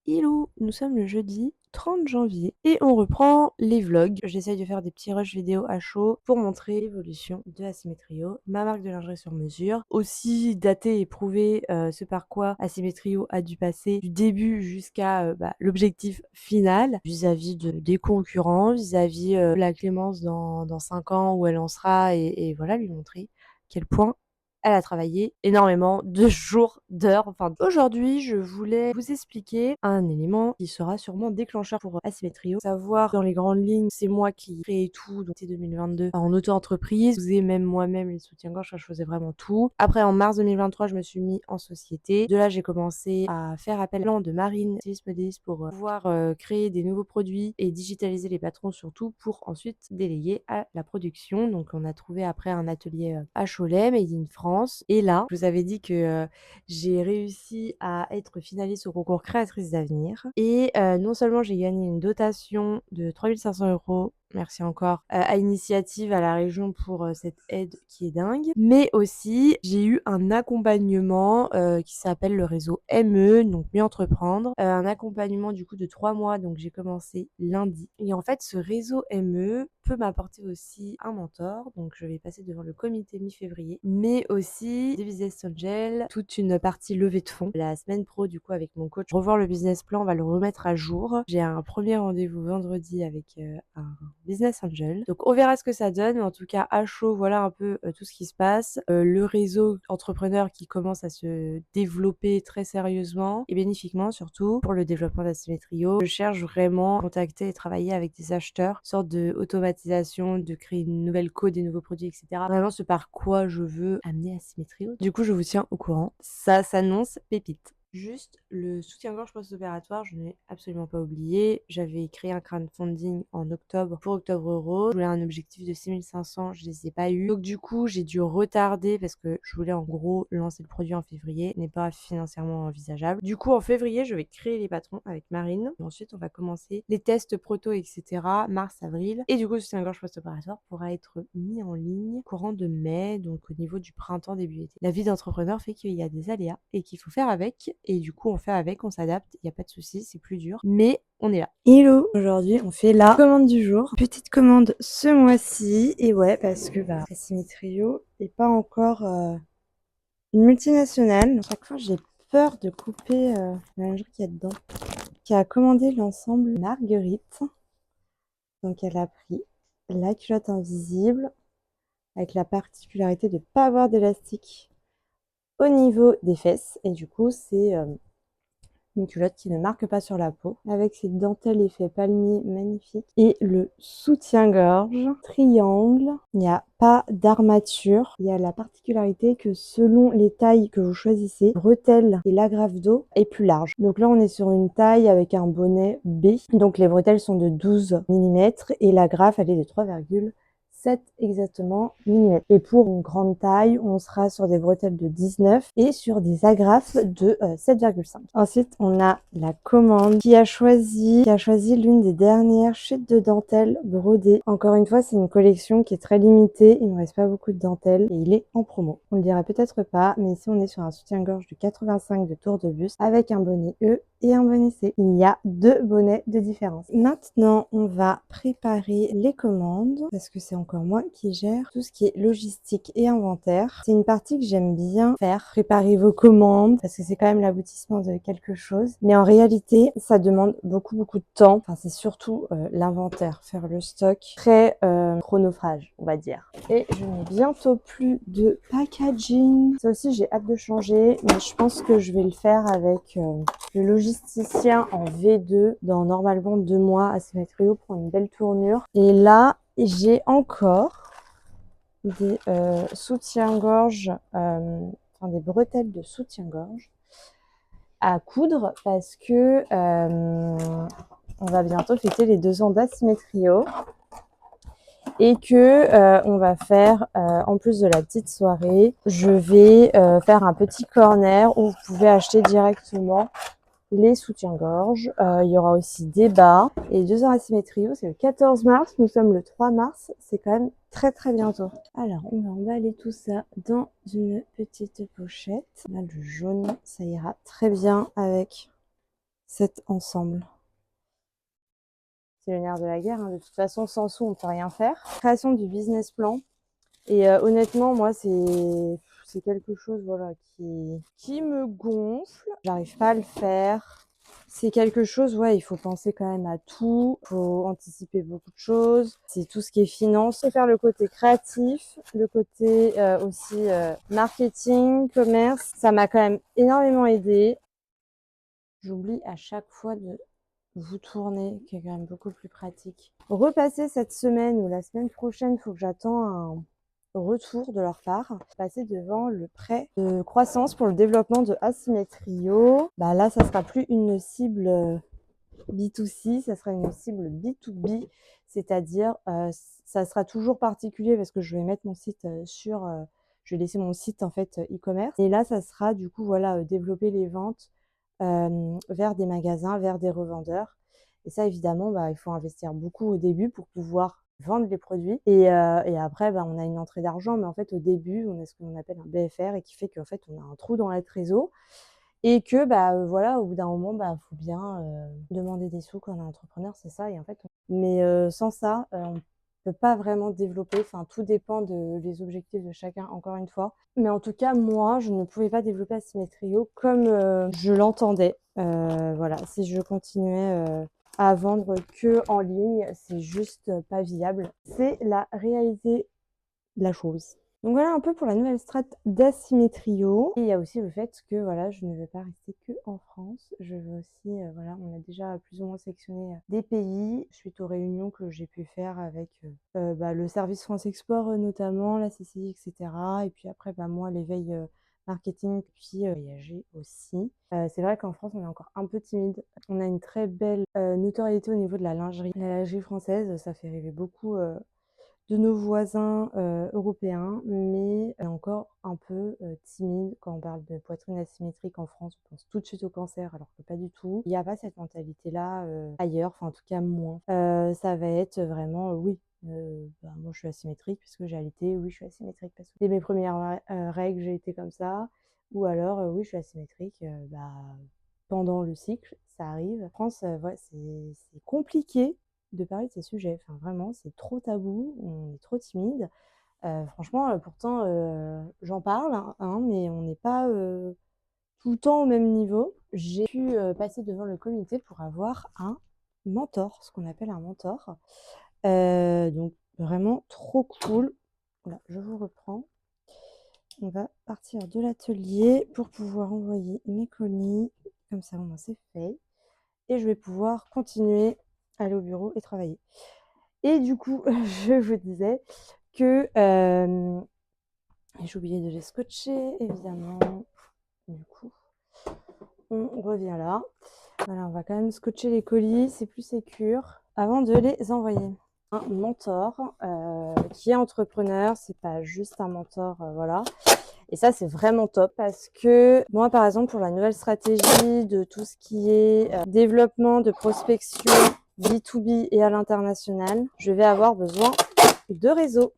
Hello, nous sommes le jeudi 30 janvier et on reprend les vlogs. J'essaye de faire des petits rushs vidéo à chaud pour montrer l'évolution de Assymetrio, ma marque de lingerie sur mesure. Aussi dater et prouver ce par quoi Assymetrio a dû passer du début jusqu'à l'objectif final vis-à-vis des concurrents, vis-à-vis de la Clémence dans 5 ans où elle en sera et voilà, lui montrer quel point elle a travaillé énormément de jours, d'heures, enfin aujourd'hui, je voulais vous expliquer un élément qui sera sûrement déclencheur pour Assymetrio. Savoir dans les grandes lignes, c'est moi qui crée tout, donc c'est 2022 en auto-entreprise. Je faisais même moi-même les soutiens-gorge, je faisais vraiment tout. Après, en mars 2023, je me suis mis en société. De là, j'ai commencé à faire appel à plan de Marine, stylisme modéliste pour pouvoir créer des nouveaux produits et digitaliser les patrons surtout pour ensuite déléguer à la production. Donc, on a trouvé après un atelier à Cholet, Made in France. Et là, je vous avais dit que j'ai réussi à être finaliste au concours Créatrice d'avenir. Et non seulement j'ai gagné une dotation de 3 500 €, merci encore, à Initiative à la région pour cette aide qui est dingue. Mais aussi, j'ai eu un accompagnement qui s'appelle le réseau ME, donc Mieux Entreprendre. Un accompagnement du coup de 3 mois, donc j'ai commencé lundi. Et en fait, ce réseau ME peut m'apporter aussi un mentor, donc je vais passer devant le comité mi-février, mais aussi des business angels, toute une partie levée de fonds. La semaine pro du coup avec mon coach, revoir le business plan, on va le remettre à jour. J'ai un premier rendez-vous vendredi avec un business angel. Donc on verra ce que ça donne, mais en tout cas à chaud, voilà un peu tout ce qui se passe. Le réseau entrepreneur qui commence à se développer très sérieusement et bénéfiquement surtout pour le développement d'Assymetrio. Je cherche vraiment à contacter et travailler avec des acheteurs, sorte de automatisation, de créer une nouvelle code, des nouveaux produits, etc. Vraiment ce par quoi je veux amener Assymetrio. Du coup, je vous tiens au courant. Ça s'annonce pépite. Juste le soutien-gorge post-opératoire, je n'ai absolument pas oublié. J'avais créé un crowdfunding en octobre pour Octobre Rose. Je voulais un objectif de 6 500, je les ai pas eu. Donc du coup, j'ai dû retarder parce que je voulais en gros lancer le produit en février, n'est pas financièrement envisageable. Du coup, en février, je vais créer les patrons avec Marine. Et ensuite, on va commencer les tests proto, etc. mars, avril. Et du coup, le soutien-gorge post-opératoire pourra être mis en ligne courant de mai, donc au niveau du printemps début été. La vie d'entrepreneur fait qu'il y a des aléas et qu'il faut faire avec. Et du coup, on fait avec, on s'adapte, il n'y a pas de souci, c'est plus dur, mais on est là. Hello! Aujourd'hui, on fait la commande du jour. Petite commande ce mois-ci, et ouais, parce que Assymetrio est pas encore une multinationale. À chaque fois, j'ai peur de couper la lingerie qu'il y a dedans. Qui a commandé l'ensemble Marguerite. Donc, elle a pris la culotte invisible, avec la particularité de ne pas avoir d'élastique au niveau des fesses. Et du coup, c'est une culotte qui ne marque pas sur la peau, avec ses dentelles effet palmier magnifiques et le soutien-gorge triangle. Il n'y a pas d'armature. Il y a la particularité que selon les tailles que vous choisissez, bretelles et l'agrafe d'eau est plus large. Donc là, on est sur une taille avec un bonnet B. Donc les bretelles sont de 12 mm et l'agrafe, elle est de 3,7 exactement millimètres. Et pour une grande taille, on sera sur des bretelles de 19 et sur des agrafes de 7,5. Ensuite, on a la commande qui a choisi l'une des dernières chutes de dentelle brodées. Encore une fois, c'est une collection qui est très limitée. Il ne reste pas beaucoup de dentelle et il est en promo. On le dirait peut-être pas, mais ici on est sur un soutien-gorge de 85 de tour de bus avec un bonnet E et un bonnet C. Il y a 2 bonnets de différence. Maintenant, on va préparer les commandes parce que c'est encore moi qui gère tout ce qui est logistique et inventaire. C'est une partie que j'aime bien faire, préparer vos commandes parce que c'est quand même l'aboutissement de quelque chose. Mais en réalité, ça demande beaucoup de temps. Enfin, c'est surtout l'inventaire, faire le stock, très chronophage, on va dire. Et je n'ai bientôt plus de packaging. Ça aussi, j'ai hâte de changer, mais je pense que je vais le faire avec le logisticien en V2 dans normalement 2 mois. Assymetrio pour une belle tournure. Et là, j'ai encore des soutiens-gorge, enfin des bretelles de soutien-gorge à coudre parce que on va bientôt fêter les 2 ans d'Assymetrio et que on va faire, en plus de la petite soirée, je vais faire un petit corner où vous pouvez acheter directement les soutiens-gorge. Il y aura aussi des bas. Et 2 ans Assymetrio, c'est le 14 mars. Nous sommes le 3 mars. C'est quand même très bientôt. Alors, on va emballer tout ça dans une petite pochette. Là, le jaune, ça ira très bien avec cet ensemble. C'est le nerf de la guerre, hein. De toute façon, sans sous, on ne peut rien faire. Création du business plan. Et honnêtement, moi, c'est quelque chose voilà, qui me gonfle. J'arrive pas à le faire. C'est quelque chose, ouais, il faut penser quand même à tout. Il faut anticiper beaucoup de choses. C'est tout ce qui est finance. C'est faire le côté créatif, le côté aussi marketing, commerce. Ça m'a quand même énormément aidé. J'oublie à chaque fois de vous tourner, qui est quand même beaucoup plus pratique. Repasser cette semaine ou la semaine prochaine, il faut que j'attende un retour de leur part. Passer devant le prêt de croissance pour le développement de Asymmetrio. Bah là, ça sera plus une cible B2C, ça sera une cible B2B, c'est-à-dire ça sera toujours particulier parce que je vais mettre mon site je vais laisser mon site en fait e-commerce. Et là, ça sera du coup voilà développer les ventes vers des magasins, vers des revendeurs. Et ça, évidemment, bah, il faut investir beaucoup au début pour pouvoir vendre les produits. Et après, bah, on a une entrée d'argent, mais en fait, au début, on a ce qu'on appelle un BFR et qui fait qu'en fait, on a un trou dans la trésor. Et que, bah, voilà, au bout d'un moment, bah, faut bien demander des sous quand on est entrepreneur, c'est ça. Et en fait, mais sans ça, on peut pas vraiment développer. Enfin, tout dépend des objectifs de chacun, encore une fois. Mais en tout cas, moi, je ne pouvais pas développer Asymmetrio comme je l'entendais. Voilà, si je continuais à vendre que en ligne, c'est juste pas viable. C'est la réalité de la chose. Donc voilà un peu pour la nouvelle strat d'Asymmetrio. Et il y a aussi le fait que voilà, je ne veux pas rester que en France. Je veux aussi, voilà, on a déjà plus ou moins sélectionné des pays suite aux réunions que j'ai pu faire avec bah, le service France Export notamment, la CCI, etc. Et puis après, bah, moi, l'éveil marketing, puis voyager aussi. C'est vrai qu'en France, on est encore un peu timide. On a une très belle notoriété au niveau de la lingerie. La lingerie française, ça fait rêver beaucoup de nos voisins européens, mais encore un peu timide. Quand on parle de poitrine asymétrique en France, on pense tout de suite au cancer, alors que pas du tout. Il n'y a pas cette mentalité-là ailleurs, enfin en tout cas moins. Ça va être vraiment, oui, bah, moi je suis asymétrique parce que j'ai allaité, oui je suis asymétrique parce que dès mes premières règles j'ai été comme ça, ou alors oui je suis asymétrique, bah, pendant le cycle, ça arrive. En France, ouais, c'est compliqué de parler de ces sujets. Enfin, vraiment, c'est trop tabou, on est trop timide. Franchement, pourtant, j'en parle, hein, mais on n'est pas tout le temps au même niveau. J'ai pu passer devant le comité pour avoir un mentor, ce qu'on appelle un mentor. Donc, vraiment trop cool. Voilà, je vous reprends. On va partir de l'atelier pour pouvoir envoyer mes colis. Comme ça, au moins, c'est fait. Et je vais pouvoir continuer à aller au bureau et travailler. Et du coup, je vous disais que j'ai oublié de les scotcher, évidemment. Du coup, on revient là. Voilà, on va quand même scotcher les colis, c'est plus sécure, avant de les envoyer. Un mentor qui est entrepreneur, c'est pas juste un mentor, voilà. Et ça, c'est vraiment top parce que moi, par exemple, pour la nouvelle stratégie de tout ce qui est développement de prospection B2B et à l'international, je vais avoir besoin de réseau.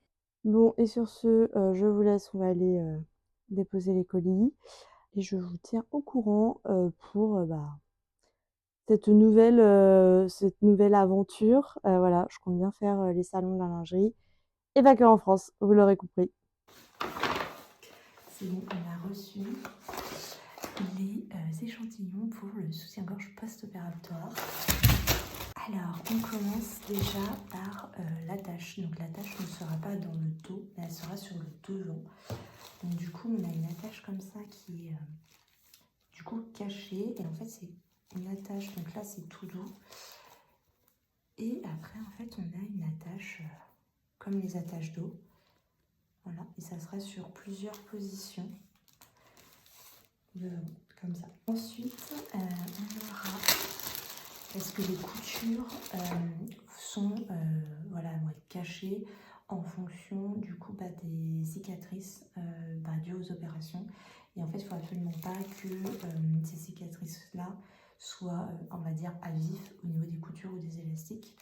Bon, et sur ce, je vous laisse, on va aller déposer les colis et je vous tiens au courant pour bah, cette nouvelle aventure. Voilà, je compte bien faire les salons de la lingerie et pas que en France, vous l'aurez compris. C'est bon, on a reçu les échantillons pour le soutien-gorge post-opératoire. Alors, on commence déjà par l'attache. Donc l'attache ne sera pas dans le dos, mais elle sera sur le devant. Donc du coup, on a une attache comme ça qui est du coup cachée. Et en fait, c'est une attache, donc là c'est tout doux. Et après, en fait, on a une attache comme les attaches d'eau. Voilà, et ça sera sur plusieurs positions. Comme ça. Ensuite, on aura, parce que les coutures sont, voilà, vont être cachées en fonction du coup des cicatrices dues aux opérations. Et en fait, il ne faut absolument pas que ces cicatrices-là soient, on va dire, à vif au niveau des coutures ou des élastiques.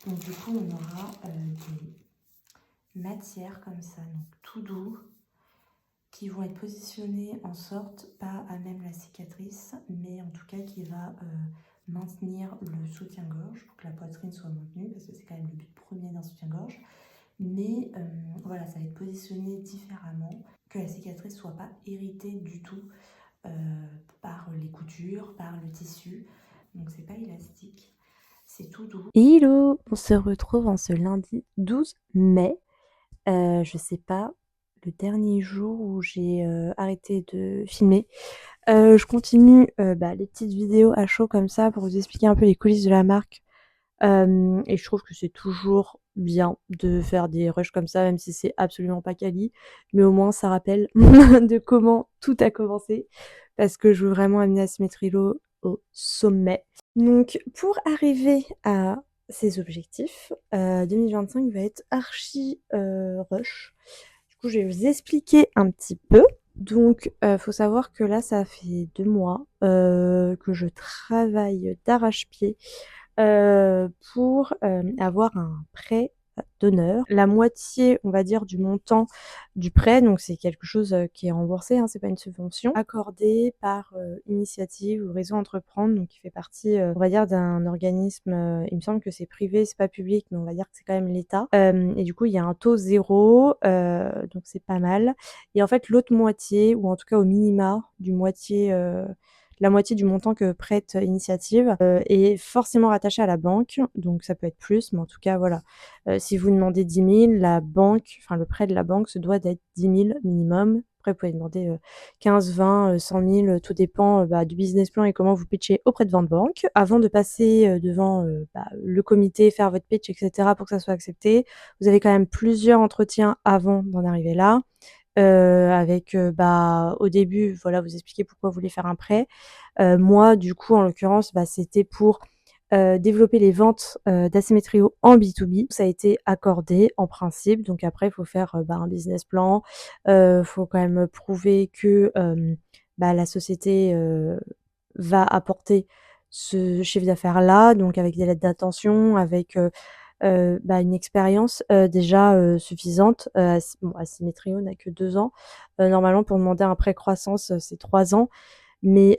Donc du coup, on aura des matières comme ça, donc tout doux, qui vont être positionnés en sorte, pas à même la cicatrice, mais en tout cas qui va maintenir le soutien-gorge pour que la poitrine soit maintenue, parce que c'est quand même le but premier d'un soutien-gorge. Mais voilà, ça va être positionné différemment, que la cicatrice soit pas irritée du tout par les coutures, par le tissu. Donc c'est pas élastique, c'est tout doux. Hello! On se retrouve en ce lundi 12 mai. Je sais pas, le dernier jour où j'ai arrêté de filmer. Je continue les petites vidéos à chaud comme ça pour vous expliquer un peu les coulisses de la marque. Et je trouve que c'est toujours bien de faire des rushs comme ça, même si c'est absolument pas quali. Mais au moins ça rappelle de comment tout a commencé. Parce que je veux vraiment amener Asymmetrilo au sommet. Donc pour arriver à ces objectifs, 2025 va être archi rush. Du coup, je vais vous expliquer un petit peu. Donc, faut savoir que là, ça fait 2 mois que je travaille d'arrache-pied pour avoir un prêt d'honneur. La moitié, on va dire, du montant du prêt, donc c'est quelque chose qui est remboursé, hein, c'est pas une subvention, accordée par Initiative ou Réseau Entreprendre, donc qui fait partie, on va dire, d'un organisme, il me semble que c'est privé, c'est pas public, mais on va dire que c'est quand même l'État. Et du coup, il y a un taux 0, donc c'est pas mal. Et en fait, l'autre moitié, ou en tout cas au minima la moitié du montant que prête Initiative est forcément rattaché à la banque, donc ça peut être plus, mais en tout cas voilà. Si vous demandez 10 000, la banque, enfin le prêt de la banque se doit d'être 10 000 minimum. Après, vous pouvez demander 15, 20, 100 000, tout dépend du business plan et comment vous pitchez auprès de votre banque. Avant de passer devant le comité, faire votre pitch, etc. pour que ça soit accepté, vous avez quand même plusieurs entretiens avant d'en arriver là. Avec au début, voilà, vous expliquez pourquoi vous voulez faire un prêt. Moi, du coup, en l'occurrence, c'était pour développer les ventes d'Asymmetrio en B2B. Ça a été accordé en principe. Donc après, il faut faire un business plan. Faut quand même prouver que la société va apporter ce chiffre d'affaires-là, donc avec des lettres d'intention, avec une expérience déjà suffisante. Asymmetrio n'a que 2 ans. Normalement, pour demander un prêt croissance, c'est 3 ans. Mais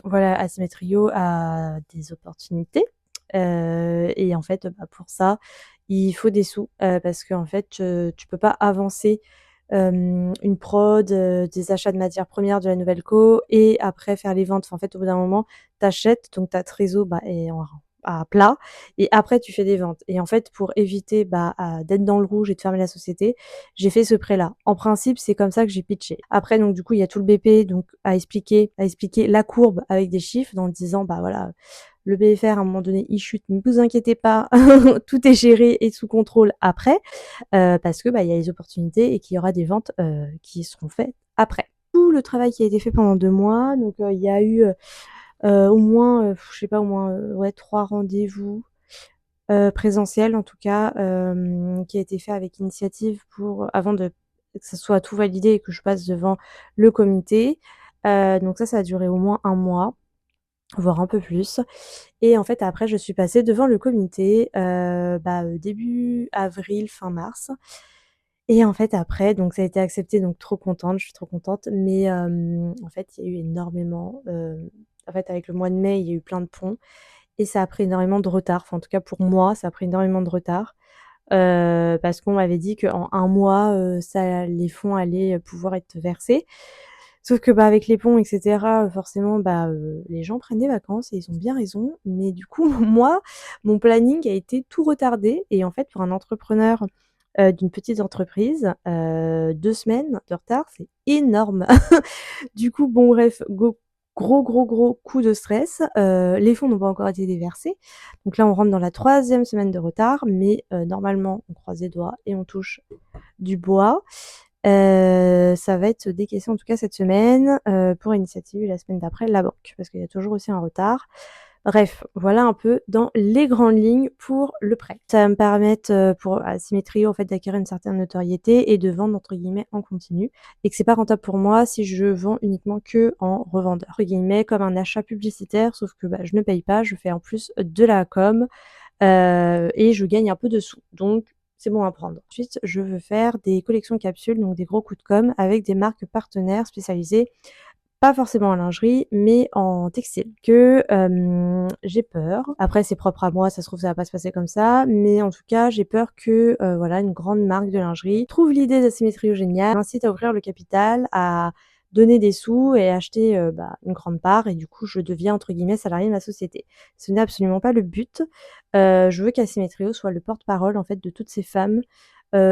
voilà, Asymmetrio a des opportunités. Et en fait, pour ça, il faut des sous. Parce qu'en fait, tu peux pas avancer une prod, des achats de matières premières de la nouvelle co et après faire les ventes. Enfin, en fait, au bout d'un moment, tu achètes, donc ta trésor est à plat et après tu fais des ventes. Et en fait, pour éviter d'être dans le rouge et de fermer la société, j'ai fait ce prêt-là. En principe, c'est comme ça que j'ai pitché. Après, donc du coup, il y a tout le BP donc à expliquer la courbe avec des chiffres en disant voilà, le BFR à un moment donné il chute, ne vous inquiétez pas, tout est géré et sous contrôle après. Parce que il y a les opportunités et qu'il y aura des ventes qui seront faites après. Tout le travail qui a été fait pendant 2 mois, donc il y a eu au moins, je sais pas, au moins 3 rendez-vous présentiels en tout cas, qui a été fait avec Initiative avant que ça soit tout validé et que je passe devant le comité. Donc ça a duré au moins 1 mois, voire un peu plus. Et en fait après je suis passée devant le comité, début avril, fin mars. Et en fait après donc ça a été accepté, donc trop contente, je suis trop contente. Mais en fait il y a eu énormément, en fait avec le mois de mai, il y a eu plein de ponts et ça a pris énormément de retard. Enfin en tout cas pour moi, ça a pris énormément de retard, parce qu'on m'avait dit qu'en 1 mois, les fonds allaient pouvoir être versés. Sauf que avec les ponts et cetera, forcément les gens prennent des vacances et ils ont bien raison. Mais du coup moi, mon planning a été tout retardé et en fait pour un entrepreneur d'une petite entreprise, 2 semaines de retard, c'est énorme. Du coup, bon bref, gros coup de stress. Les fonds n'ont pas encore été déversés. Donc là, on rentre dans la 3e semaine de retard, mais normalement, on croise les doigts et on touche du bois. Ça va être décaissé en tout cas cette semaine pour Initiative et la semaine d'après la banque, parce qu'il y a toujours aussi un retard. Bref, voilà un peu dans les grandes lignes pour le prêt. Ça va me permettre pour Asymmetrio en fait d'acquérir une certaine notoriété et de vendre entre guillemets en continu, et que c'est pas rentable pour moi si je vends uniquement que en revendeur, entre guillemets, comme un achat publicitaire, sauf que je ne paye pas, je fais en plus de la com et je gagne un peu de sous. Donc c'est bon à prendre. Ensuite, je veux faire des collections capsules, donc des gros coups de com avec des marques partenaires spécialisées pas forcément en lingerie, mais en textile, que, j'ai peur. Après c'est propre à moi, ça se trouve ça va pas se passer comme ça, mais en tout cas j'ai peur que, voilà, une grande marque de lingerie trouve l'idée d'Asymmetrio géniale, m'incite à ouvrir le capital, à donner des sous et acheter, une grande part et du coup je deviens entre guillemets «salariée de ma société». Ce n'est absolument pas le but. Je veux qu'Asymmetrio soit le porte-parole en fait de toutes ces femmes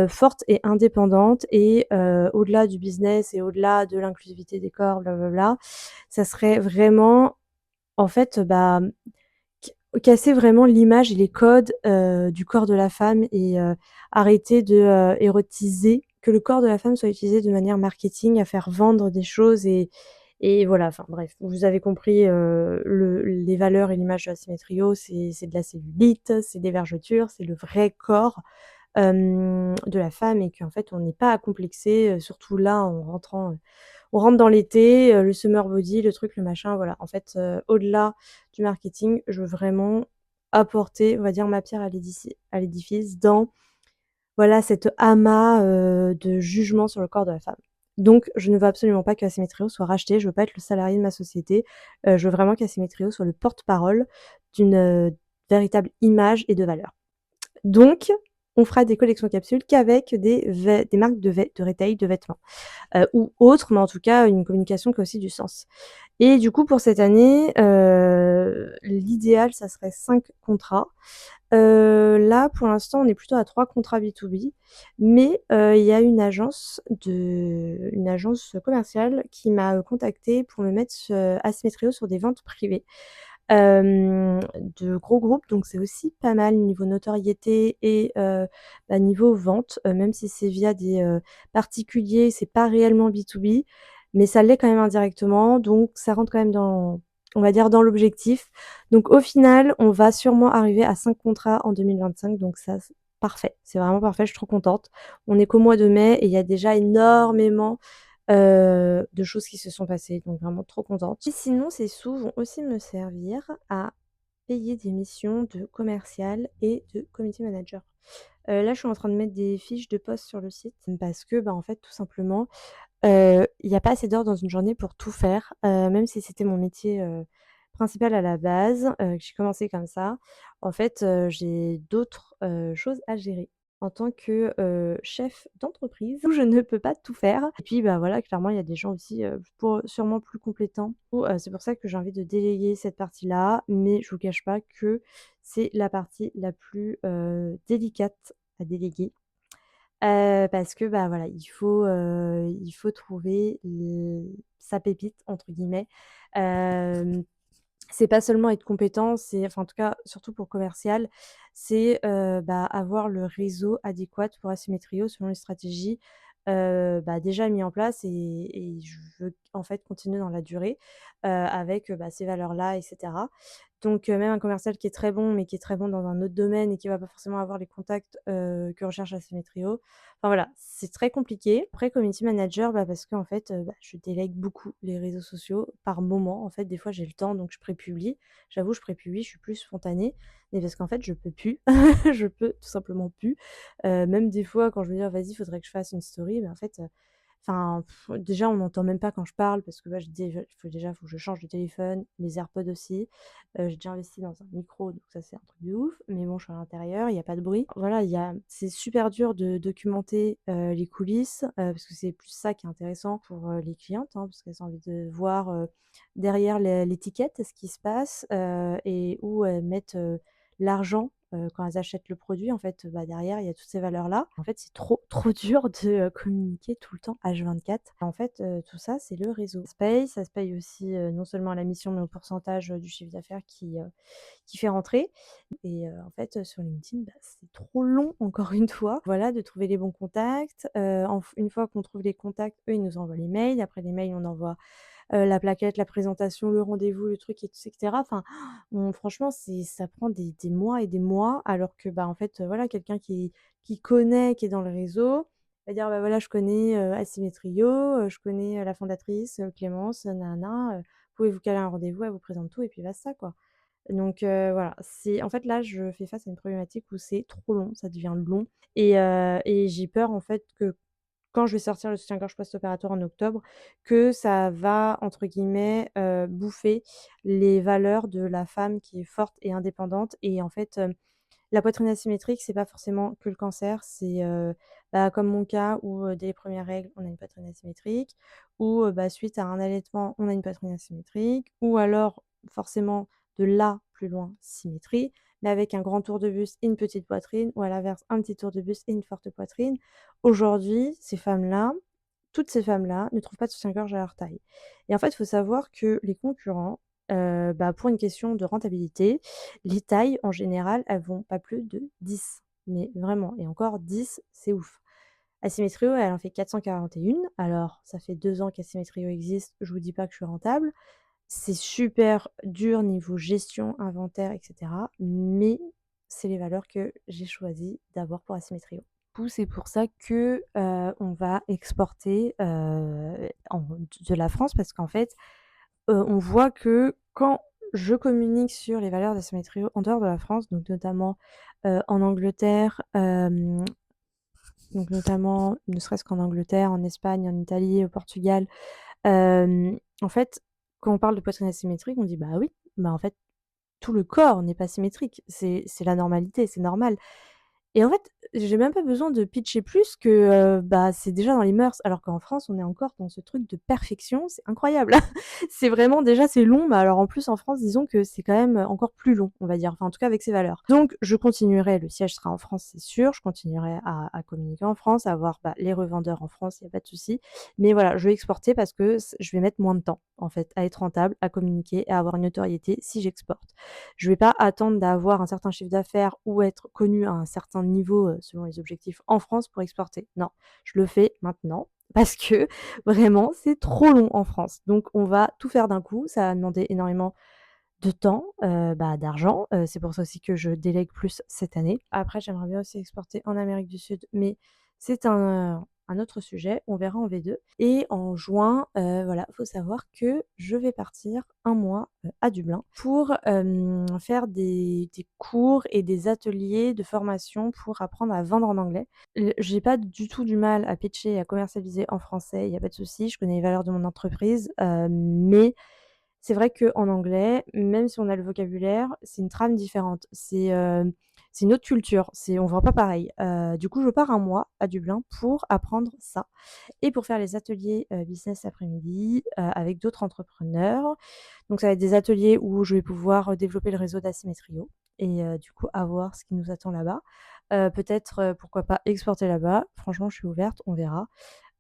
forte et indépendante et au-delà du business et au-delà de l'inclusivité des corps, blablabla, ça serait vraiment en fait, casser vraiment l'image et les codes, du corps de la femme et arrêter de, érotiser que le corps de la femme soit utilisé de manière marketing à faire vendre des choses et voilà, enfin bref, vous avez compris, les valeurs et l'image de la Symétrio, c'est de la cellulite, c'est des vergetures, c'est le vrai corps de la femme et qu'en fait on n'est pas à complexer, surtout là en rentrant, on rentre dans l'été, le summer body, le truc, le machin, voilà. En fait, au-delà du marketing, je veux vraiment apporter, on va dire, ma pierre à l'édifice dans, voilà, cet amas, de jugement sur le corps de la femme. Donc je ne veux absolument pas qu'Asymmetrio soit racheté, je veux pas être le salarié de ma société, je veux vraiment qu'Asymmetrio soit le porte-parole d'une, véritable image et de valeurs. Donc, on fera des collections capsules qu'avec des marques de retail de vêtements, ou autres, mais en tout cas une communication qui a aussi du sens. Et du coup pour cette année, l'idéal ça serait 5 contrats. Là pour l'instant on est plutôt à 3 contrats B2B, mais il y a une agence commerciale qui m'a, contactée pour me mettre, Assymetrio sur des ventes privées de gros groupes, donc c'est aussi pas mal niveau notoriété et niveau vente, même si c'est via des, particuliers, c'est pas réellement B2B, mais ça l'est quand même indirectement, donc ça rentre quand même dans, on va dire, dans l'objectif. Donc au final, on va sûrement arriver à 5 contrats en 2025, donc ça, c'est parfait, c'est vraiment parfait, je suis trop contente. On est qu'au mois de mai et il y a déjà énormément de choses qui se sont passées, donc vraiment trop contente. Et sinon, ces sous vont aussi me servir à payer des missions de commercial et de community manager. Là, je suis en train de mettre des fiches de poste sur le site parce que, en fait, tout simplement, il y a pas assez d'heures dans une journée pour tout faire, même si c'était mon métier, principal à la base, que j'ai commencé comme ça. En fait, j'ai d'autres, choses à gérer en tant que, chef d'entreprise où je ne peux pas tout faire et puis, voilà, clairement, il y a des gens aussi, pour sûrement plus compétents ou, c'est pour ça que j'ai envie de déléguer cette partie-là, mais je vous cache pas que c'est la partie la plus, délicate à déléguer. Parce que, voilà, il faut trouver le «sa pépite» entre guillemets. Hem, c'est pas seulement être compétent, c'est enfin, en tout cas, surtout pour commercial, c'est, avoir le réseau adéquat pour Asymmetrio selon les stratégies, déjà mis en place et je veux, en fait, continuer dans la durée, avec, ces valeurs-là et cetera. Donc même un commercial qui est très bon, mais qui est très bon dans un autre domaine et qui va pas forcément avoir les contacts, que recherche Asymmetrio. Enfin voilà, c'est très compliqué. Après community manager, parce qu'en fait, je délègue beaucoup les réseaux sociaux par moment. En fait, des fois, j'ai le temps, donc je prépublie. J'avoue, je prépublie, je suis plus spontanée, mais parce qu'en fait, je peux plus. Je peux tout simplement plus. Même des fois, quand je me dis: «Ah vas-y, il faudrait que je fasse une story», mais en fait, enfin, déjà, on n'entend même pas quand je parle parce que, je dis faut que je change de téléphone, les AirPods aussi. J'ai déjà investi dans un micro, donc ça, c'est un truc de ouf, mais bon, je suis à l'intérieur, il y a pas de bruit. Voilà, c'est super dur de documenter, les coulisses, parce que c'est plus ça qui est intéressant pour, les clientes, hein, parce qu'elles ont envie de voir, derrière l'étiquette ce qui se passe, et où elles mettent, l'argent, quand elles achètent le produit. En fait, derrière, il y a toutes ces valeurs-là. En fait, c'est trop, trop dur de, communiquer tout le temps H24. En fait, tout ça, c'est le réseau. Ça se paye aussi, non seulement à la mission, mais au pourcentage, du chiffre d'affaires qui fait rentrer et en fait, sur LinkedIn, c'est trop long encore une fois, voilà, de trouver les bons contacts. Une fois qu'on trouve les contacts, eux, ils nous envoient les mails. Après les mails, on envoie, la plaquette, la présentation, le rendez-vous, le truc et tout et cetera. Enfin, franchement, ça prend des mois et des mois alors que, en fait, voilà, quelqu'un qui connaît, qui est dans le réseau, va dire: «Bah, voilà, je connais, Asymmetrio, je connais, la fondatrice, Clémence, nin pouvez-vous caler un rendez-vous?» Elle vous présente tout et puis basta, quoi. Donc voilà, c'est en fait, là, je fais face à une problématique où c'est trop long, ça devient long et j'ai peur, en fait, que quand je vais sortir le soutien-gorge post-opératoire en octobre, que ça va entre guillemets, «bouffer» les valeurs de la femme qui est forte et indépendante et en fait, la poitrine asymétrique, c'est pas forcément que le cancer, c'est, bah, comme mon cas où, dès les premières règles, on a une poitrine asymétrique ou, bah, suite à un allaitement, on a une poitrine asymétrique ou alors forcément de là plus loin, symétrie, mais avec un grand tour de buste et une petite poitrine ou à l'inverse, un petit tour de buste et une forte poitrine. Aujourd'hui, ces femmes-là, toutes ces femmes-là ne trouvent pas de soutien-gorge à leur taille et en fait, il faut savoir que les concurrents, bah, pour une question de rentabilité, les tailles en général, elles vont pas plus de 10, mais vraiment et encore 10, c'est ouf. Asymmetrio, elle en fait 441. Alors ça fait 2 ans qu'Asymmetrio existe, je vous dis pas que je suis rentable. C'est super dur niveau gestion, inventaire et cetera, mais c'est les valeurs que j'ai choisi d'avoir pour Asymmetrio. Du coup, c'est pour ça que, on va exporter, en de la France parce qu'en fait, on voit que quand je communique sur les valeurs d'Asymmetrio en dehors de la France, donc notamment, en Angleterre, donc notamment ne serait-ce qu'en Angleterre, en Espagne, en Italie, au Portugal, en fait, quand on parle de poitrine asymétrique, on dit: «Bah oui, bah en fait, tout le corps n'est pas symétrique, c'est la normalité, c'est normal». Et en fait, j'ai même pas besoin de pitcher plus que, bah, c'est déjà dans les mœurs. Alors qu'en France, on est encore dans ce truc de perfection, c'est incroyable. C'est vraiment déjà c'est long, mais alors en plus en France, disons que c'est quand même, encore plus long, on va dire, enfin en tout cas avec ces valeurs. Donc je continuerai, le siège sera en France, c'est sûr, je continuerai à communiquer en France, à avoir, bah, les revendeurs en France, il y a pas de souci. Mais voilà, je vais exporter parce que je vais mettre moins de temps, en fait, à être rentable, à communiquer et à avoir une notoriété si j'exporte. Je vais pas attendre d'avoir un certain chiffre d'affaires ou être connue à un certain niveau, selon les objectifs en France pour exporter. Non, je le fais maintenant parce que vraiment c'est trop long en France. Donc on va tout faire d'un coup, ça va demander énormément de temps, bah, d'argent, c'est pour ça aussi que je délègue plus cette année. Après j'aimerais bien aussi exporter en Amérique du Sud, mais c'est un autre sujet, on verra en V2 et en juin, voilà, faut savoir que je vais partir un mois, à Dublin pour, faire des cours et des ateliers de formation pour apprendre à vendre en anglais. J'ai pas du tout du mal à pitcher et à commercialiser en français, il y a pas de souci, je connais les valeurs de mon entreprise, mais c'est vrai qu'en anglais, même si on a le vocabulaire, c'est une trame différente. C'est une autre culture, on voit pas pareil. Du coup, je pars un mois à Dublin pour apprendre ça et pour faire les ateliers, business l'après-midi, avec d'autres entrepreneurs. Donc ça va être des ateliers où je vais pouvoir, développer le réseau d'Asymmetrio et du coup, à voir ce qui nous attend là-bas. Peut-être, pourquoi pas exporter là-bas. Franchement, je suis ouverte, on verra.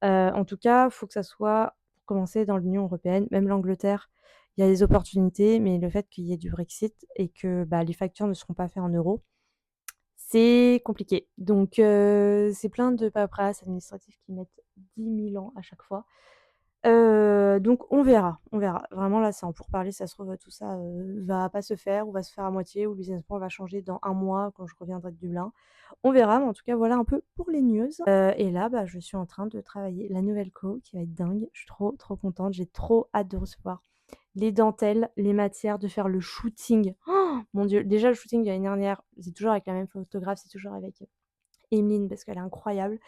En tout cas, faut que ça soit pour commencer dans l'Union européenne, même l'Angleterre, il y a des opportunités, mais le fait qu'il y ait du Brexit et que, bah, les factures ne seront pas faites en euros, c'est compliqué. Donc c'est plein de paperasse administrative qui mettent 10 000 ans à chaque fois. Donc on verra, on verra. Vraiment là, c'est en pourparlers, ça se trouve, tout ça, va pas se faire ou va se faire à moitié ou le business plan va changer dans un mois quand je reviendrai de Dublin. On verra, mais en tout cas, voilà un peu pour les news. Et là, bah, je suis en train de travailler la nouvelle co qui va être dingue. Je suis trop, trop contente. J'ai trop hâte de recevoir les dentelles, les matières, de faire le shooting. Oh mon Dieu, déjà le shooting l'année dernière, c'est toujours avec la même photographe, c'est toujours avec, Emeline parce qu'elle est incroyable.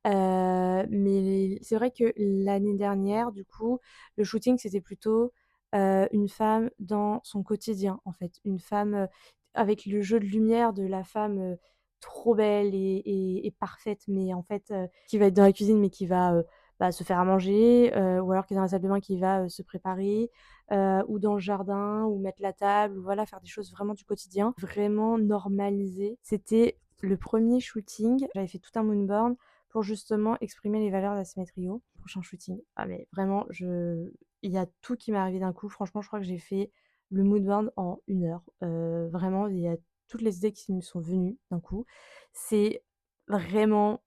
Mais c'est vrai que l'année dernière, du coup, le shooting, c'était plutôt, une femme dans son quotidien, en fait. Une femme, avec le jeu de lumière de la femme, trop belle et parfaite, mais en fait, qui va être dans la cuisine, mais qui va, bah, se faire à manger, ou alors qui est dans la salle de bain, qui va, se préparer, ou dans le jardin, ou mettre la table, ou voilà, faire des choses vraiment du quotidien, vraiment normaliser. C'était le premier shooting, j'avais fait tout un mood pour justement exprimer les valeurs d'Asymmetrio. Prochain shooting, ah mais vraiment il y a tout qui m'est arrivé d'un coup. Franchement, je crois que j'ai fait le mood board en 1 heure. Vraiment, il y a toutes les idées qui me sont venues d'un coup. C'est vraiment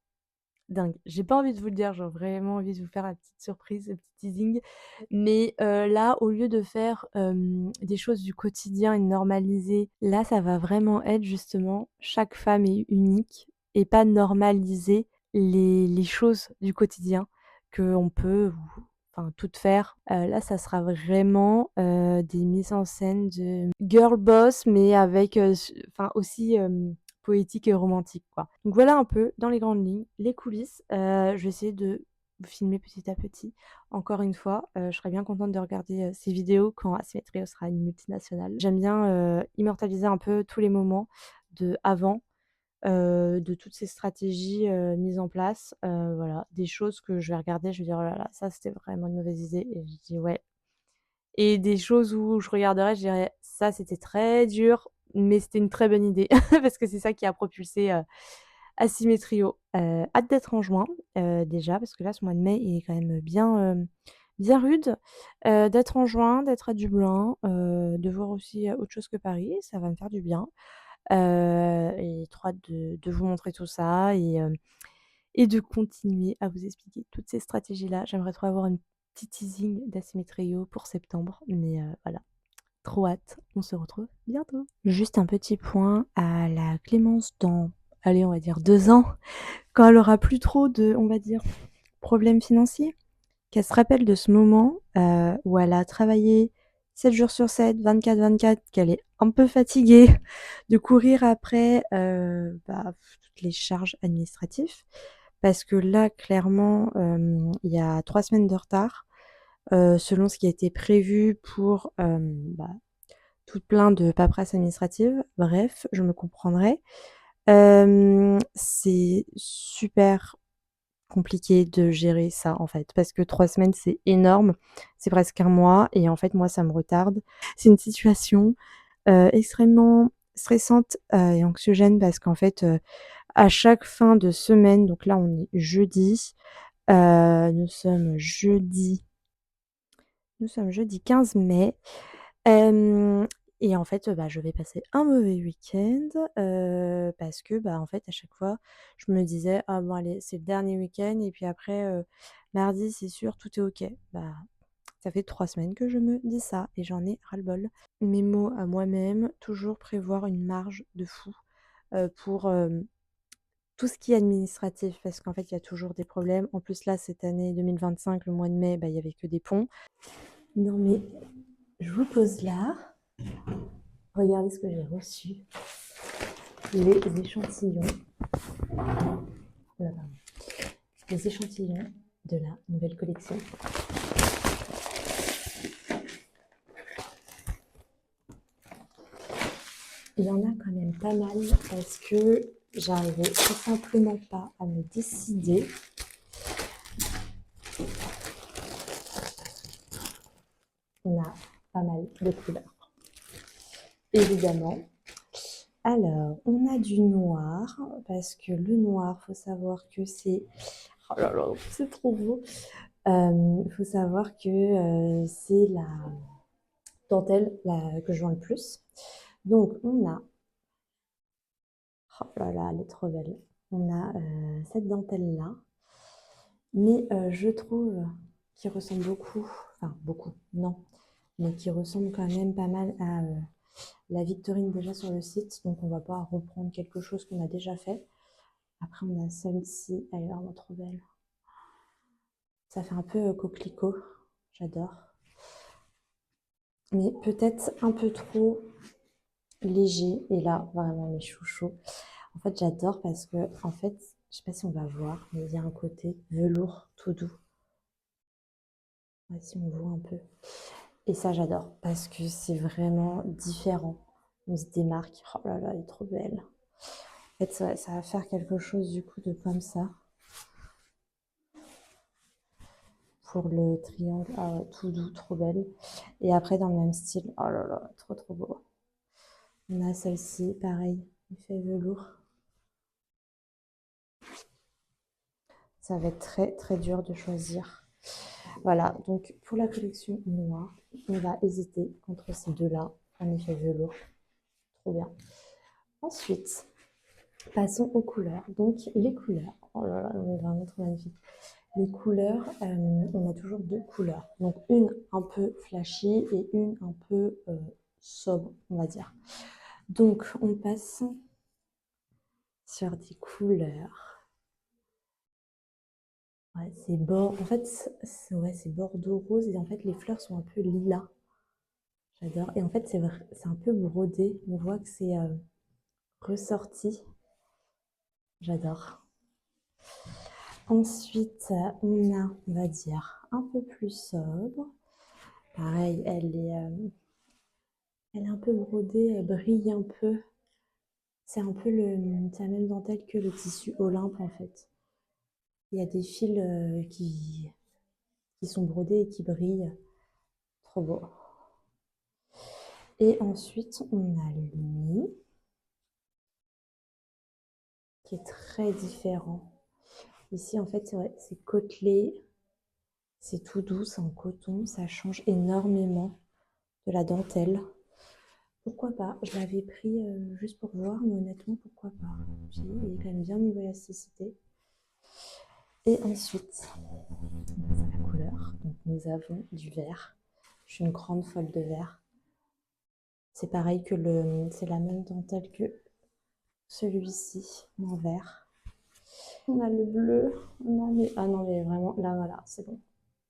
dingue. J'ai pas envie de vous le dire, j'ai vraiment envie de vous faire la petite surprise, le petit teasing. Mais, là, au lieu de faire, des choses du quotidien et de normaliser, là, ça va vraiment être justement chaque femme est unique et pas normaliser les choses du quotidien qu'on peut ou enfin toutes faire. Là, ça sera vraiment, des mises en scène de girl boss mais avec, enfin aussi, poétique et romantique, quoi. Donc voilà un peu, dans les grandes lignes, les coulisses. Je vais essayer de vous filmer petit à petit. Encore une fois, je serais bien contente de regarder, ces vidéos quand Asymmetrio sera une multinationale. J'aime bien, immortaliser un peu tous les moments de avant, de toutes ces stratégies, mises en place. Voilà, des choses que je vais regarder, je vais dire: «Oh là là, ça c'était vraiment une mauvaise idée» et je dis: «Ouais». Et des choses où je regarderais, je dirais: «Ça, c'était très dur, mais c'était une très bonne idée». Parce que c'est ça qui a propulsé, Asymmetrio. Hâte d'être en juin, déjà, parce que là, ce mois de mai, il est quand même bien, bien rude. D'être en juin, d'être à Dublin, de voir aussi, autre chose que Paris, ça va me faire du bien. Et trop hâte de vous montrer tout ça et de continuer à vous expliquer toutes ces stratégies-là. J'aimerais trop avoir une petite teasing d'Asymmetrio pour septembre, mais voilà, trop hâte. On se retrouve bientôt. Juste un petit point à la Clémence dans, allez, on va dire 2 ans, quand elle aura plus trop de, on va dire, problèmes financiers, qu'elle se rappelle de ce moment, où elle a travaillé 7 jours sur 7, 24/24, qu'elle est un peu fatiguée de courir après, toutes les charges administratives. Parce que là, clairement, il y a 3 semaines de retard, selon ce qui a été prévu pour, tout plein de paperasse administrative. Bref, je me comprendrai. C'est super compliqué de gérer ça, en fait, parce que 3 semaines, c'est énorme. C'est presque 1 mois et en fait, moi, ça me retarde. C'est une situation, extrêmement stressante, et anxiogène parce qu'en fait, à chaque fin de semaine, donc là, on est jeudi, nous sommes jeudi 15 mai. Hem Et en fait, je vais passer un mauvais week-end, parce que, en fait, à chaque fois, je me disais: «Ah bon allez, c'est le dernier week-end et puis après, mardi, c'est sûr, tout est OK». Ça fait 3 semaines que je me dis ça et j'en ai ras-le-bol. Mes mots à moi-même, toujours prévoir une marge de fou, pour, tout ce qui est administratif parce qu'en fait, il y a toujours des problèmes. En plus, là, cette année 2025, le mois de mai, il y avait que des ponts. Non mais je vous pose là. Regardez ce que j'ai reçu. Les échantillons. Oula, pardon. Les échantillons de la nouvelle collection. Il y en a quand même pas mal parce que j'arrivais tout simplement pas à me décider. On a pas mal de couleurs. Évidemment. Alors, on a du noir, parce que le noir, faut savoir que c'est... Oh là là, c'est trop beau. Il faut savoir que c'est la dentelle que je vends le plus. Donc, on a... Oh là là, elle est trop belle. On a cette dentelle-là. Mais je trouve qu'il ressemble beaucoup, enfin beaucoup, non, mais qui ressemble quand même pas mal à la Victorine déjà sur le site. Donc, on va pas reprendre quelque chose qu'on a déjà fait. Après, on a celle-ci, elle est vraiment trop belle. Ça fait un peu coquelicot, j'adore. Mais peut-être un peu trop léger. Et là, vraiment, mes chouchous. En fait, j'adore parce que, en fait, je sais pas si on va voir, mais il y a un côté velours tout doux. Ouais, si on voit un peu. Et ça, j'adore parce que c'est vraiment différent. On se démarque. Oh là là, elle est trop belle. En fait, ça va faire quelque chose du coup de comme ça. Pour le triangle, tout doux, trop belle. Et après, dans le même style, oh là là, trop trop beau. On a celle-ci, pareil, effet velours. Ça va être très très dur de choisir. Voilà, donc pour la collection noire, on va hésiter entre ces deux-là, en effet velours. Trop bien. Ensuite, passons aux couleurs. Donc les couleurs, oh là là, on est vraiment trop magnifique. Les couleurs, on a toujours 2 couleurs. Donc une un peu flashy et une un peu sobre, on va dire. Donc on passe sur des couleurs. Ouais, en fait, c'est bordeaux rose et en fait les fleurs sont un peu lilas. J'adore. Et en fait, c'est un peu brodé. On voit que c'est ressorti. J'adore. Ensuite, on a, on va dire, un peu plus sobre. Pareil, elle est un peu brodée, elle brille un peu. C'est un peu c'est la même dentelle que le tissu Olympe en fait. Il y a des fils qui sont brodés et qui brillent. Trop beau. Et ensuite, on a lui, qui est très différent. Ici, en fait, c'est côtelé, c'est tout doux, c'est en coton, ça change énormément de la dentelle. Pourquoi pas? Je l'avais pris juste pour voir, mais honnêtement, pourquoi pas? Puis, il est quand même bien niveau élasticité. Et ensuite, on passe à la couleur. Donc, nous avons du vert. Je suis une grande folle de vert. C'est pareil que c'est la même dentelle que celui-ci, en vert. On a le bleu. Ah non, mais vraiment, là, voilà, c'est bon.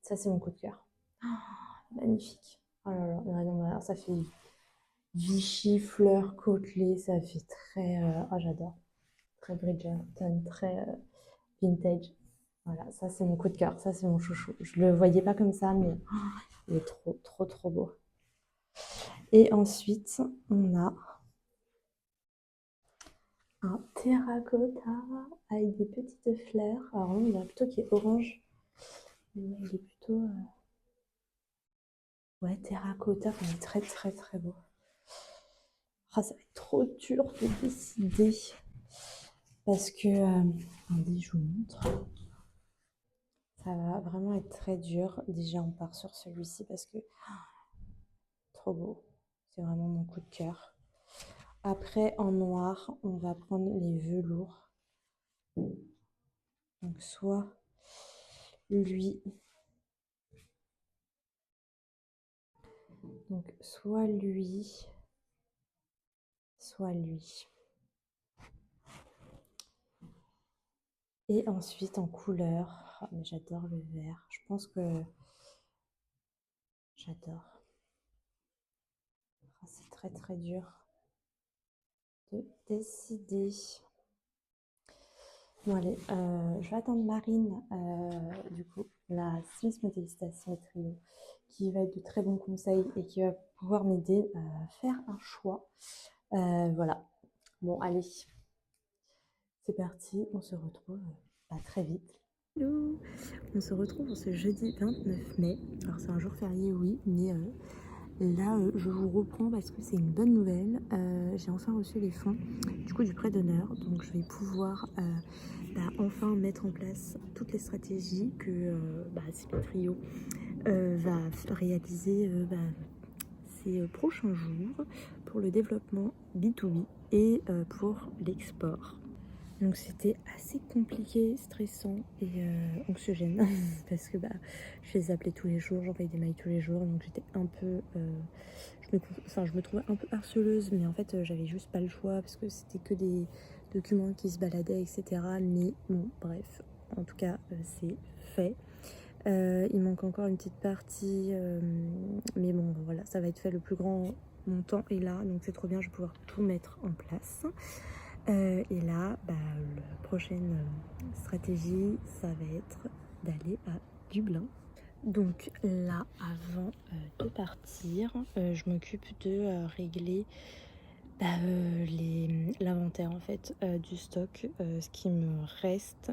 Ça, c'est mon coup de cœur. Oh, magnifique. Oh là là, non, alors, ça fait Vichy, fleurs, côtelées, ça fait très... oh, j'adore. Très Bridgerton, très vintage. Voilà, ça, c'est mon coup de cœur. Ça, c'est mon chouchou. Je le voyais pas comme ça, mais oh, il est trop, trop, trop beau. Et ensuite, on a un terracotta avec des petites fleurs. Alors, on dirait plutôt qu'il est orange. Mais il est plutôt... ouais, terracotta. Il est très, très, très beau. Ah, ça va être trop dur de décider. Parce que... attendez, je vous montre. Ça va vraiment être très dur. Déjà, on part sur celui-ci parce que... trop beau. C'est vraiment mon coup de cœur. Après, en noir, on va prendre les velours. Donc, soit lui. Donc, soit lui, soit lui. Et ensuite, en couleur. Oh, mais j'adore le vert. Je pense que j'adore. Oh, c'est très, très dur de décider. Bon, allez, je vais attendre Marine, du coup, la Smith Modélista Trio, qui va être de très bons conseils et qui va pouvoir m'aider à faire un choix. Voilà. Bon, allez, c'est parti. On se retrouve très vite. Hello! On se retrouve ce jeudi 29 mai. Alors, c'est un jour férié, oui, mais là, je vous reprends parce que c'est une bonne nouvelle. J'ai enfin reçu les fonds du coup du prêt d'honneur, donc je vais pouvoir enfin mettre en place toutes les stratégies que Cycle Trio va réaliser ces prochains jours pour le développement B2B et pour l'export. Donc c'était assez compliqué, stressant et anxiogène parce que je les appelais tous les jours, j'envoyais des mails tous les jours, donc j'étais un peu... je me trouvais un peu harceleuse, mais en fait j'avais juste pas le choix parce que c'était que des documents qui se baladaient, etc. Mais bon, bref, en tout cas c'est fait. Il manque encore une petite partie, mais bon voilà, ça va être fait, le plus grand montant est là, donc c'est trop bien, je vais pouvoir tout mettre en place. Et là, la prochaine stratégie, ça va être d'aller à Dublin. Donc là, avant de partir, je m'occupe de régler l'inventaire en fait du stock, ce qui me reste,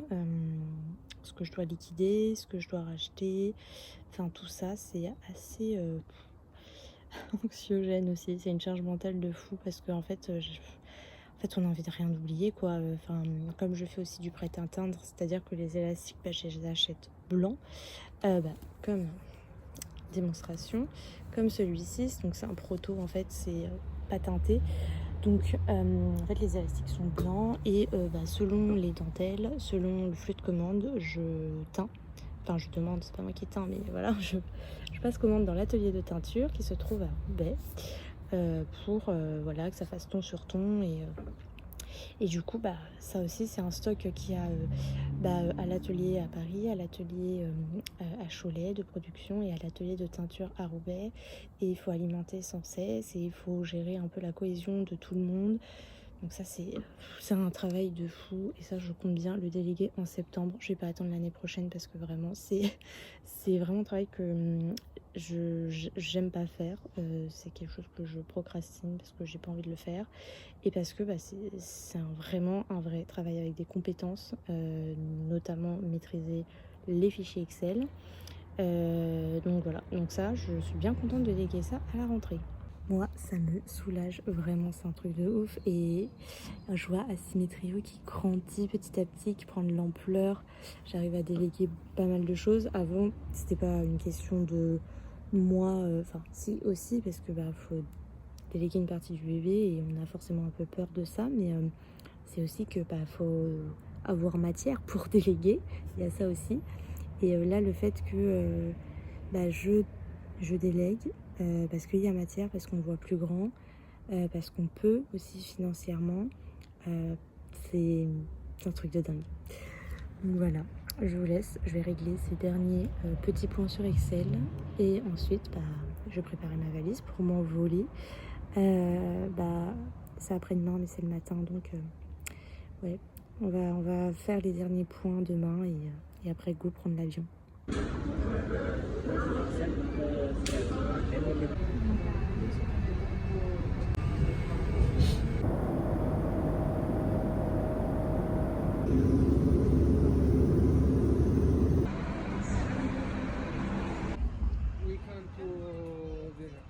ce que je dois liquider, ce que je dois racheter. Enfin tout ça, c'est assez anxiogène aussi. C'est une charge mentale de fou parce qu'en fait, on a envie de rien oublier, quoi. Enfin, comme je fais aussi du prêt à teindre, c'est-à-dire que les élastiques, je les achète blancs, comme démonstration, comme celui-ci. Donc c'est un proto, en fait, c'est pas teinté. Donc en fait les élastiques sont blancs et selon les dentelles, selon le flux de commande, je teins. Enfin je demande, c'est pas moi qui teins, mais voilà, je passe commande dans l'atelier de teinture qui se trouve à Roubaix pour que ça fasse ton sur ton et du coup ça aussi c'est un stock qui a à l'atelier à Paris, à l'atelier à Cholet de production et à l'atelier de teinture à Roubaix, et il faut alimenter sans cesse et il faut gérer un peu la cohésion de tout le monde. Donc ça, c'est un travail de fou et ça, je compte bien le déléguer en septembre. Je vais pas attendre l'année prochaine parce que vraiment, c'est vraiment un travail que j'aime pas faire. C'est quelque chose que je procrastine parce que j'ai pas envie de le faire et parce que bah, c'est vraiment un vrai travail avec des compétences, notamment maîtriser les fichiers Excel. Donc voilà, donc ça, je suis bien contente de déléguer ça à la rentrée. Moi, ça me soulage vraiment, c'est un truc de ouf. Et je vois Assymétrio qui grandit petit à petit, qui prend de l'ampleur. J'arrive à déléguer pas mal de choses. Avant, c'était pas une question de moi, enfin, si aussi, parce que bah, faut déléguer une partie du bébé et on a forcément un peu peur de ça, mais c'est aussi que bah, faut avoir matière pour déléguer. Il y a ça aussi. Et là, le fait que bah, je délègue parce qu'il y a matière, parce qu'on voit plus grand, parce qu'on peut aussi financièrement. Euh, c'est un truc de dingue. Donc voilà, je vous laisse. Je vais régler ces derniers petits points sur Excel. Et ensuite, bah, je vais préparer ma valise pour m'envoler. Bah, c'est après-demain, mais c'est le matin. Donc ouais, on va faire les derniers points demain et après, go prendre l'avion. We come to dinner.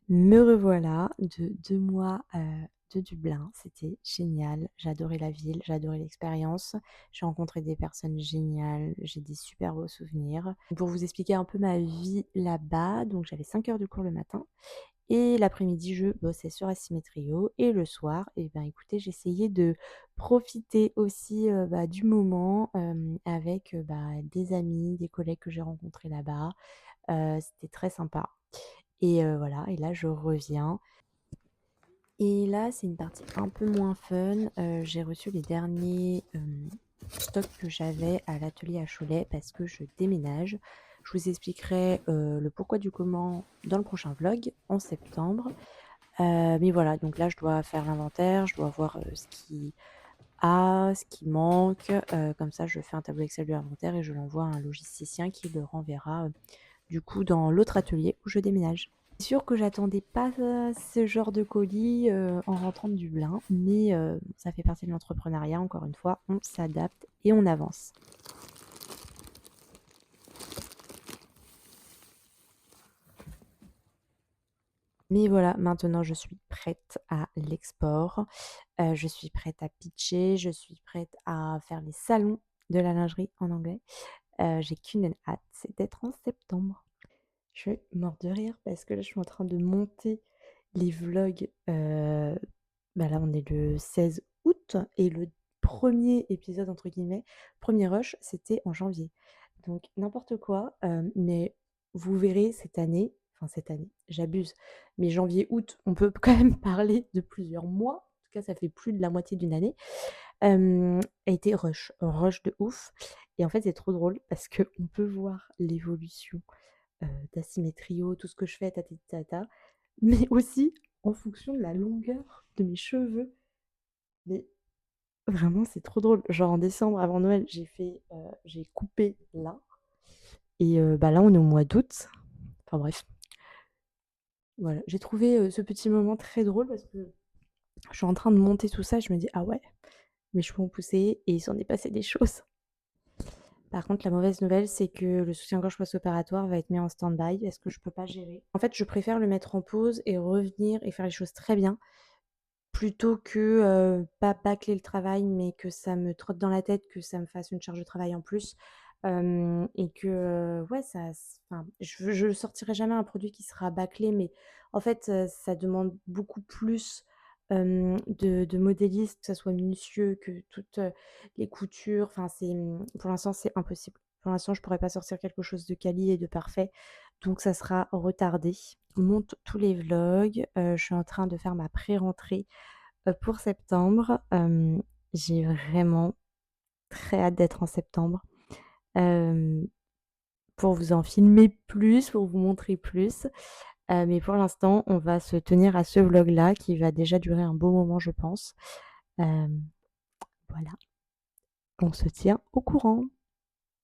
Me revoilà de 2 mois, de Dublin. C'était génial. J'ai adoré la ville, j'ai adoré l'expérience. J'ai rencontré des personnes géniales, j'ai des super beaux souvenirs. Pour vous expliquer un peu ma vie là-bas, donc j'avais 5 heures de cours le matin et l'après-midi, je bossais sur Assymetrio et le soir, et ben, écoutez, j'essayais de profiter aussi, bah, du moment, avec, bah, des amis, des collègues que j'ai rencontrés là-bas. C'était très sympa. Et voilà, et là je reviens. Et là, c'est une partie un peu moins fun. J'ai reçu les derniers stocks que j'avais à l'atelier à Cholet parce que je déménage. Je vous expliquerai le pourquoi du comment dans le prochain vlog en septembre. Mais voilà, donc là je dois faire l'inventaire, je dois voir ce qui ce qui manque. Comme ça, je fais un tableau Excel de l'inventaire et je l'envoie à un logisticien qui le renverra du coup dans l'autre atelier où je déménage. C'est sûr que j'attendais pas ce genre de colis en rentrant de Dublin, mais ça fait partie de l'entrepreneuriat, encore une fois, on s'adapte et on avance. Mais voilà, maintenant je suis prête à l'export, je suis prête à pitcher, je suis prête à faire les salons de la lingerie en anglais. J'ai qu'une hâte, c'est d'être en septembre. Je suis morte de rire parce que là, je suis en train de monter les vlogs. Bah là, on est le 16 août et le premier épisode, entre guillemets, premier rush, c'était en janvier. Donc, n'importe quoi. Mais vous verrez cette année, j'abuse, mais janvier-août, on peut quand même parler de plusieurs mois. En tout cas, ça fait plus de la moitié d'une année. A été rush de ouf. Et en fait, c'est trop drôle parce qu'on peut voir l'évolution d'Assymétrio, tout ce que je fais, tatati tata, mais aussi en fonction de la longueur de mes cheveux. Mais vraiment, c'est trop drôle. Genre en décembre, avant Noël, j'ai coupé là. Et bah là, on est au mois d'août. Enfin bref, voilà. J'ai trouvé ce petit moment très drôle parce que je suis en train de monter tout ça. Je me dis, ah ouais, mes cheveux ont poussé et il s'en est passé des choses. Par contre, la mauvaise nouvelle, c'est que le soutien-gorge post-opératoire va être mis en stand-by parce que je peux pas gérer. En fait, je préfère le mettre en pause et revenir et faire les choses très bien plutôt que pas bâcler le travail, mais que ça me trotte dans la tête, que ça me fasse une charge de travail en plus. et que, ouais, ça enfin, je sortirai jamais un produit qui sera bâclé, mais en fait, ça demande beaucoup plus, de modélisme, que ça soit minutieux, que toutes, les coutures, enfin, pour l'instant, c'est impossible. Pour l'instant, je pourrais pas sortir quelque chose de quali et de parfait, donc ça sera retardé. On monte tous les vlogs, je suis en train de faire ma pré-rentrée, pour septembre. J'ai vraiment très hâte d'être en septembre. Hem, pour vous en filmer plus, pour vous montrer plus. Mais pour l'instant, on va se tenir à ce vlog-là qui va déjà durer un beau moment, je pense. Hem, voilà, on se tient au courant.